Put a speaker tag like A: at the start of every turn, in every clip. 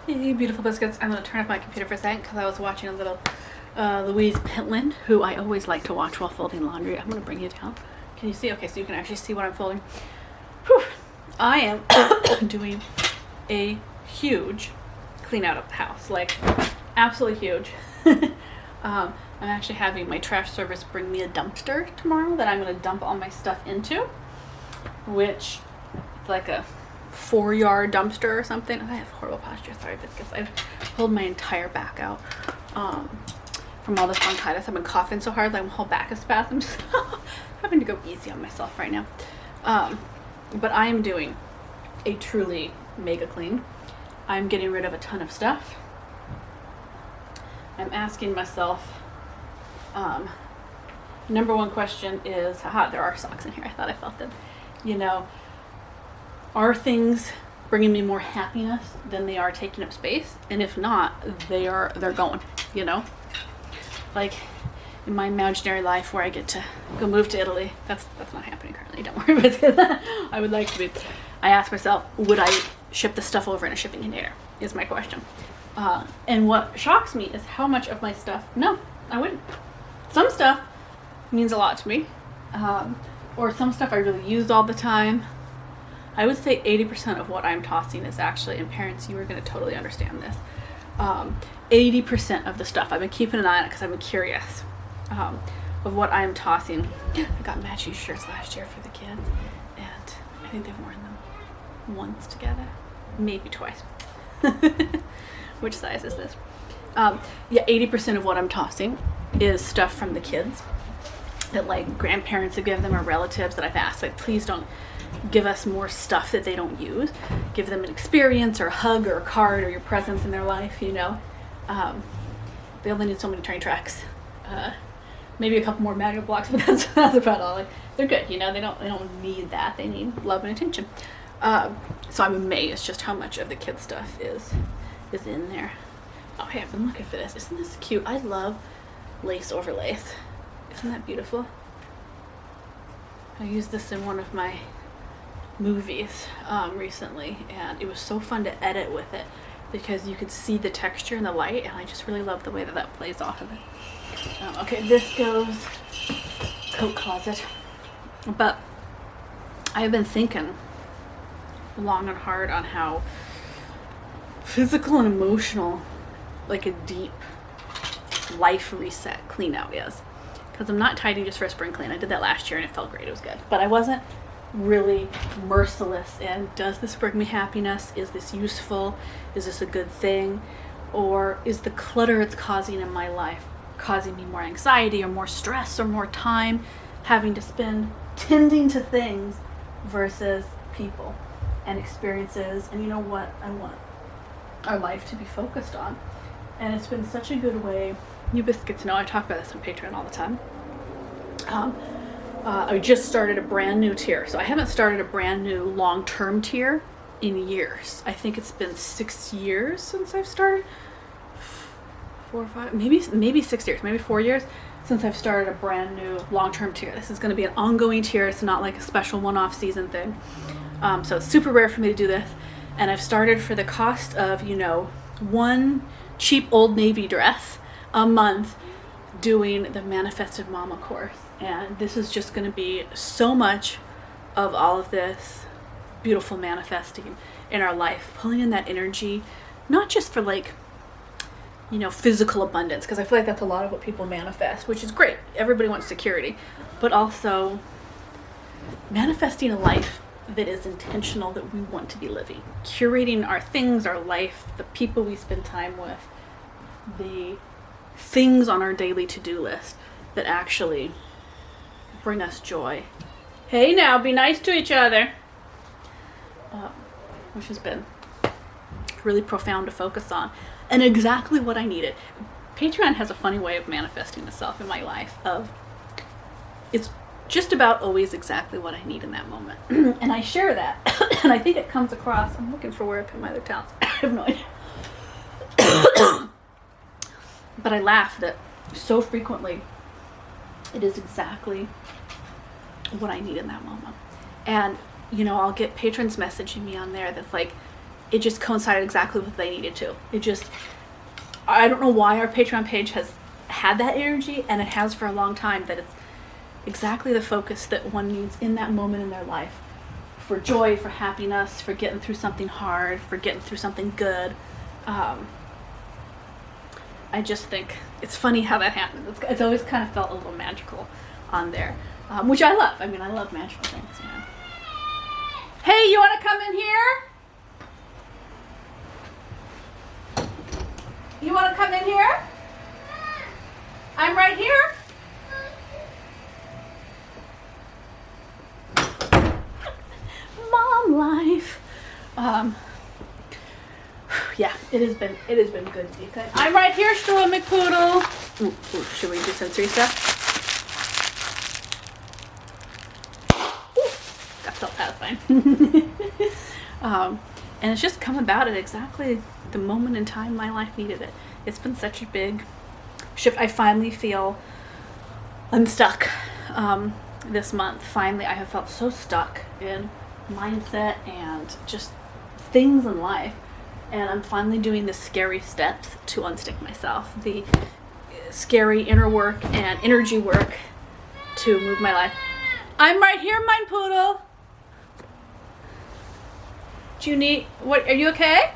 A: Hey, beautiful biscuits. I'm going to turn off my computer for a second because I was watching a little Louise Pentland, who I always like to watch while folding laundry. I'm going to bring you down. Can you see? Okay, so you can actually see what I'm folding. Whew. I am doing a huge clean out of the house, like absolutely huge. I'm actually having my trash service bring me a dumpster tomorrow that I'm going to dump all my stuff into, which is like a 4-yard dumpster or something. I have horrible posture, sorry biscuits. I've pulled my entire back out from all this bronchitis. I've been coughing so hard, like my whole back is spasmed. I'm just having to go easy on myself right now. But I am doing a truly mega clean. I'm getting rid of a ton of stuff. I'm asking myself, number one question is, there are socks in here. I thought I felt them. You know, are things bringing me more happiness than they are taking up space? And if not, they're going, you know? Like in my imaginary life where I get to go move to Italy, that's not happening currently, don't worry about it. I would like to be. I ask myself, would I ship the stuff over in a shipping container, is my question. And what shocks me is how much of my stuff, no, I wouldn't. Some stuff means a lot to me, or some stuff I really use all the time. I would say 80% of what I'm tossing is actually, and parents, you are going to totally understand this, 80% of the stuff, I've been keeping an eye on it because I've been curious, of what I'm tossing. I got matching shirts last year for the kids, and I think they've worn them once together, maybe twice. Which size is this? Yeah, 80% of what I'm tossing is stuff from the kids that like grandparents have given them or relatives that I've asked, like, please don't give us more stuff that they don't use. Give them an experience or a hug or a card or your presence in their life, you know. They only need so many train tracks. Maybe a couple more magnet blocks, but that's about all. Like, they're good, you know. They don't need that. They need love and attention. So I'm amazed just how much of the kids stuff is in there. Oh, hey, I've been looking for this. Isn't this cute? I love lace over lace. Isn't that beautiful? I used this in one of my movies recently, and it was so fun to edit with it because you could see the texture and the light, and I just really love the way that plays off of it. Okay, this goes coat closet. But I've been thinking long and hard on how physical and emotional, like a deep life reset clean out is. Because I'm not tidying just for a spring clean. I did that last year and it felt great. It was good. But I wasn't really merciless in, does this bring me happiness? Is this useful? Is this a good thing? Or is the clutter it's causing in my life causing me more anxiety or more stress or more time having to spend tending to things versus people and experiences? And you know what? I want our life to be focused on. And it's been such a good way. You biscuits know I talk about this on Patreon all the time. I just started a brand new tier. So I haven't started a brand new long-term tier in years. I think it's been 6 years since I've started. 4 or 5, maybe 6 years, maybe 4 years since I've started a brand new long-term tier. This is going to be an ongoing tier. It's not like a special one-off season thing. So it's super rare for me to do this. And I've started for the cost of, you know, one cheap Old Navy dress a month doing the Manifested Mama course. And this is just going to be so much of all of this beautiful manifesting in our life, pulling in that energy, not just for like, you know, physical abundance, because I feel like that's a lot of what people manifest, which is great. Everybody wants security, but also manifesting a life that is intentional, that we want to be living, curating our things, our life, the people we spend time with, the things on our daily to-do list that actually bring us joy. Hey now, be nice to each other. Which has been really profound to focus on, and exactly what I needed. Patreon has a funny way of manifesting itself in my life. It's just about always exactly what I need in that moment. And I share that. And I think it comes across. I'm looking for where I put my other towels. I have no idea. But I laugh that so frequently it is exactly what I need in that moment. And, you know, I'll get patrons messaging me on there that's like, it just coincided exactly with what they needed to. It just, I don't know why our Patreon page has had that energy, and it has for a long time, that it's exactly the focus that one needs in that moment in their life. For joy, for happiness, for getting through something hard, for getting through something good. I just think it's funny how that happens. It's always kind of felt a little magical on there, which I love. I mean, I love magical things, you know. Hey, you want to come in here? You want to come in here? I'm right here. Mom life. Yeah, it has been good. I'm right here, Straw McPoodle. Ooh, should we do sensory stuff? Ooh, that felt satisfying. And it's just come about at exactly the moment in time my life needed it. It's been such a big shift. I finally feel unstuck this month. Finally, I have felt so stuck in mindset and just things in life. And I'm finally doing the scary steps to unstick myself. The scary inner work and energy work to move my life. I'm right here, mine poodle. Do you need, what, are you okay? I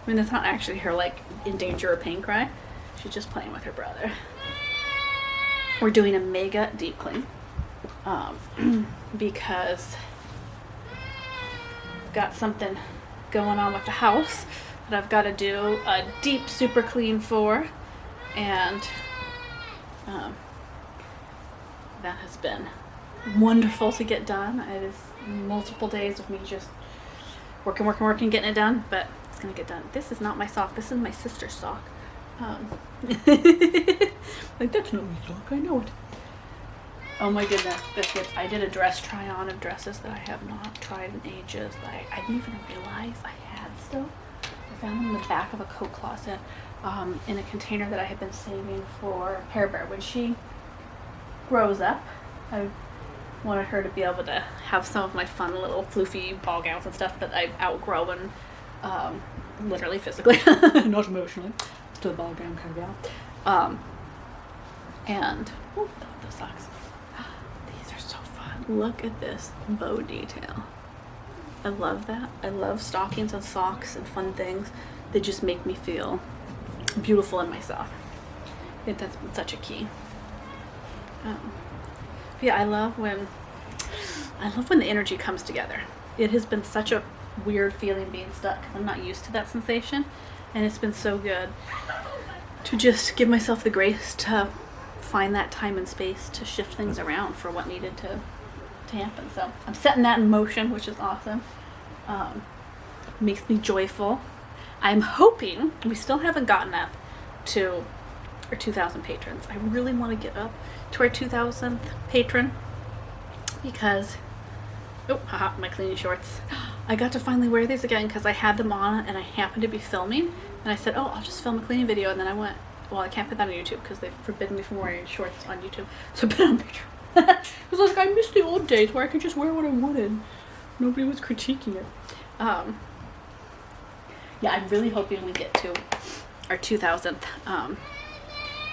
A: mean, that's not actually her, like, in danger or pain cry. She's just playing with her brother. We're doing a mega deep clean. Because I've got something going on with the house that I've got to do a deep super clean for, and that has been wonderful to get done. It is multiple days of me just working, getting it done, but it's gonna get done. This is not my sock. This is my sister's sock. Like, that's not my sock. I know it. Oh my goodness, biscuits. I did a dress try on of dresses that I have not tried in ages, that I didn't even realize I had still. I found them in the back of a coat closet, in a container that I had been saving for Pear Bear. When she grows up, I wanted her to be able to have some of my fun little floofy ball gowns and stuff that I've outgrown, literally, physically, not emotionally. Still a ball gown kind of gal. And, oh, those socks. These are so fun. Look at this bow detail. I love that. I love stockings and socks and fun things that just make me feel beautiful in myself. I think that's been such a key. Yeah, I love when the energy comes together. It has been such a weird feeling being stuck. I'm not used to that sensation, and it's been so good to just give myself the grace to find that time and space to shift things around for what needed to happen. So I'm setting that in motion, which is awesome. Makes me joyful. I'm hoping, we still haven't gotten up to our 2,000 patrons. I really want to get up to our 2,000th patron, because, oh, haha, my cleaning shorts. I got to finally wear these again because I had them on and I happened to be filming, and I said, oh, I'll just film a cleaning video, and then I went, well, I can't put that on YouTube because they've forbidden me from wearing shorts on YouTube, so I put it on Patreon. Because like, I missed the old days where I could just wear what I wanted. Nobody was critiquing it. Yeah, I'm really hoping we get to our 2,000th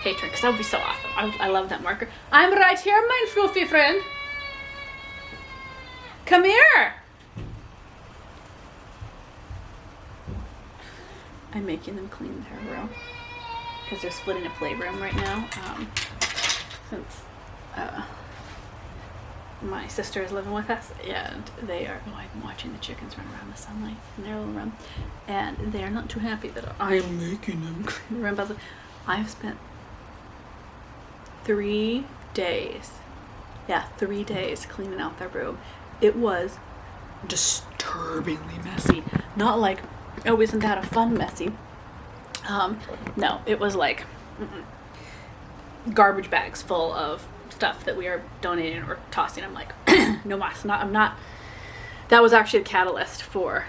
A: patron, because that would be so awesome. I love that marker. I'm right here, my floofy friend. Come here. I'm making them clean their room because they're splitting a playroom right now. Since my sister is living with us, and they are, oh, I'm watching the chickens run around the sunlight in their little room, and they are not too happy that I am making them clean the room. I've spent 3 days, yeah, 3 days cleaning out their room. It was disturbingly messy. Not like, oh, isn't that a fun messy? No, it was like garbage bags full of stuff that we are donating or tossing. I'm like, no mas, I'm not. That was actually a catalyst for,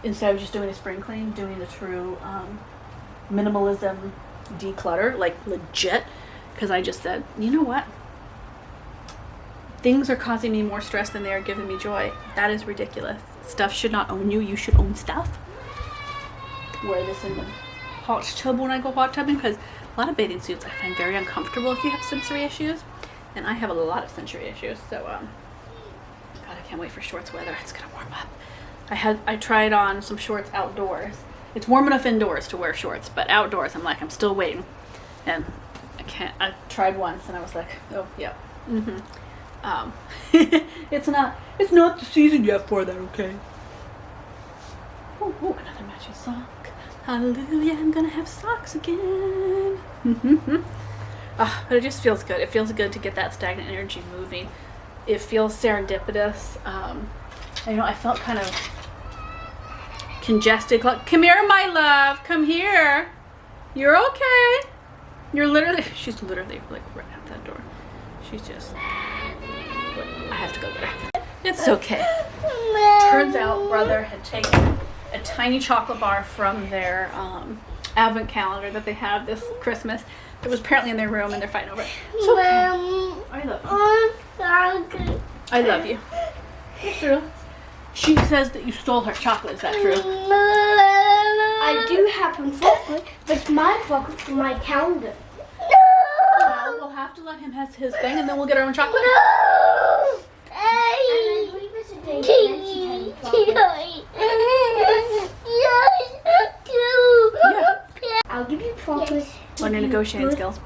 A: instead of just doing a spring clean, doing the true minimalism declutter, like legit, because I just said, you know what? Things are causing me more stress than they are giving me joy. That is ridiculous. Stuff should not own you. You should own stuff. wear this in the hot tub when I go hot tubbing, because a lot of bathing suits I find very uncomfortable if you have sensory issues, and I have a lot of sensory issues. So God, I can't wait for shorts weather. It's gonna warm up. I tried on some shorts outdoors. It's warm enough indoors to wear shorts, but outdoors I'm still waiting, and I tried once and I was like, oh yeah, it's not the season yet for that, okay? Oh, another matching sock. Hallelujah, I'm gonna have socks again. But it just feels good. It feels good to get that stagnant energy moving. It feels serendipitous. I felt kind of congested. Come here, my love. Come here. You're okay. She's literally like right at that door. She's just, I have to go get her. It's okay. Turns out brother had taken a tiny chocolate bar from their advent calendar that they have this Christmas. It was apparently in their room and they're fighting over it. It's okay. I love you. I love you. It's true. She says that you stole her chocolate. Is that true?
B: I do have some chocolate, but it's my chocolate from my calendar.
A: Well, we'll have to let him have his thing and then we'll get our own chocolate.
B: No! I believe it's a day chocolate.
A: Yeah.
B: I'll give you chocolate.
A: Learn your negotiating skills.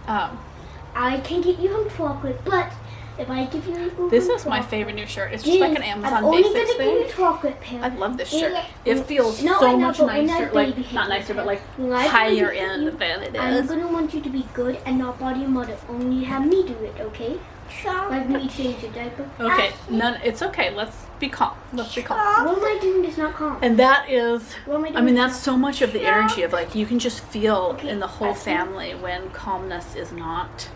B: I can get you some chocolate, but if I give you
A: this is my favorite new shirt. It's just like an Amazon Basics thing.
B: Give you chocolate, Pam.
A: I love this shirt. It feels so much nicer, like not nicer, but like higher end than it is.
B: I'm gonna want you to be good and not bother your mother. Only have me do it, okay? Like me change your diaper.
A: Okay, it's okay. Let's be calm. Let's be calm.
B: What am I doing that's not calm?
A: And that is,
B: I mean,
A: that's so much of the energy of like, you can just feel in the whole family when calmness is not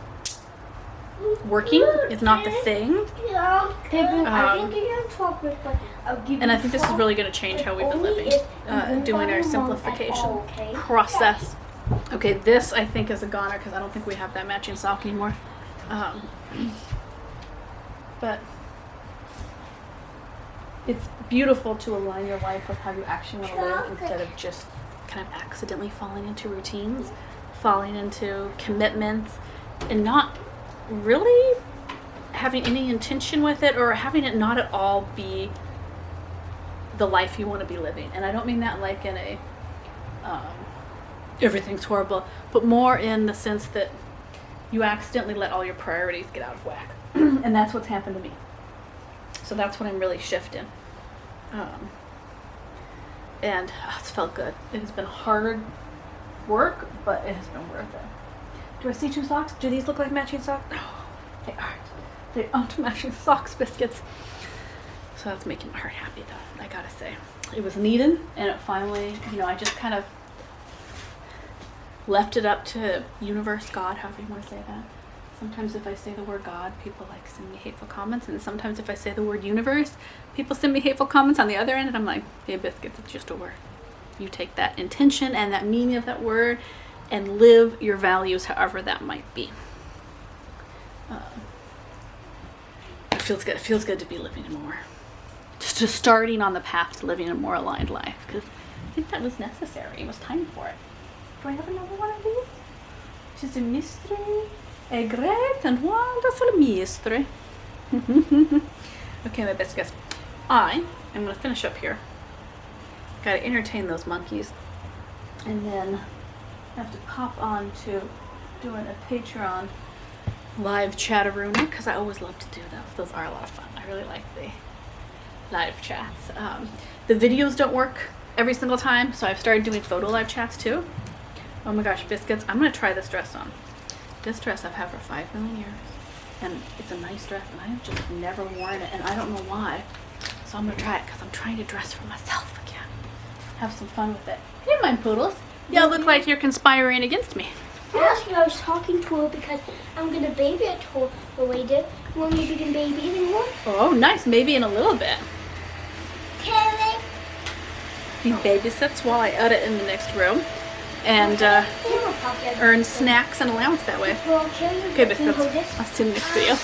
A: working, is not the thing.
B: I can give you chocolate, but I'll give you
A: and I think this is really going to change how we've been living, doing our simplification process. Okay, this I think is a goner because I don't think we have that matching sock anymore. But it's beautiful to align your life with how you actually want to live instead of just kind of accidentally falling into routines, falling into commitments, and not really having any intention with it, or having it not at all be the life you want to be living. And I don't mean that like in a everything's horrible, but more in the sense that you accidentally let all your priorities get out of whack. And that's what's happened to me. So that's what I'm really shifting. And it's felt good. It has been hard work, but it has been worth it. Do I see two socks? Do these look like matching socks? No, they aren't. They aren't matching socks, biscuits. So that's making my heart happy though, I gotta say. It was needed, and it finally, I just kind of left it up to universe, God, however you want to say that. Sometimes if I say the word God, people like send me hateful comments, and sometimes if I say the word universe, people send me hateful comments on the other end, and I'm like, hey biscuits, it's just a word. You take that intention and that meaning of that word and live your values however that might be. It feels good. It feels good to be living a more, just starting on the path to living a more aligned life, because I think that was necessary. It was time for it. Do I have another one of these? She's a mystery, a great and wonderful mystery. Okay, my biscuits. I'm going to finish up here. Got to entertain those monkeys, and then have to pop on to doing a Patreon live chat-a-roona, because I always love to do those. Those are a lot of fun. I really like the live chats. The videos don't work every single time, so I've started doing photo live chats too. Oh my gosh, biscuits, I'm going to try this dress on. This dress I've had for 5 million years, and it's a nice dress, and I've just never worn it, and I don't know why. So I'm going to try it, because I'm trying to dress for myself again. Have some fun with it. Hey, my poodles. Y'all look like you're conspiring against me.
B: Actually, I was talking to her because I'm going to baby it her later. Well, maybe we can baby it anymore.
A: Oh, nice. Maybe in a little bit.
B: Can
A: He babysits while I edit in the next room, and earn snacks and allowance that way. Okay, biscuits. I'll see you in the next video.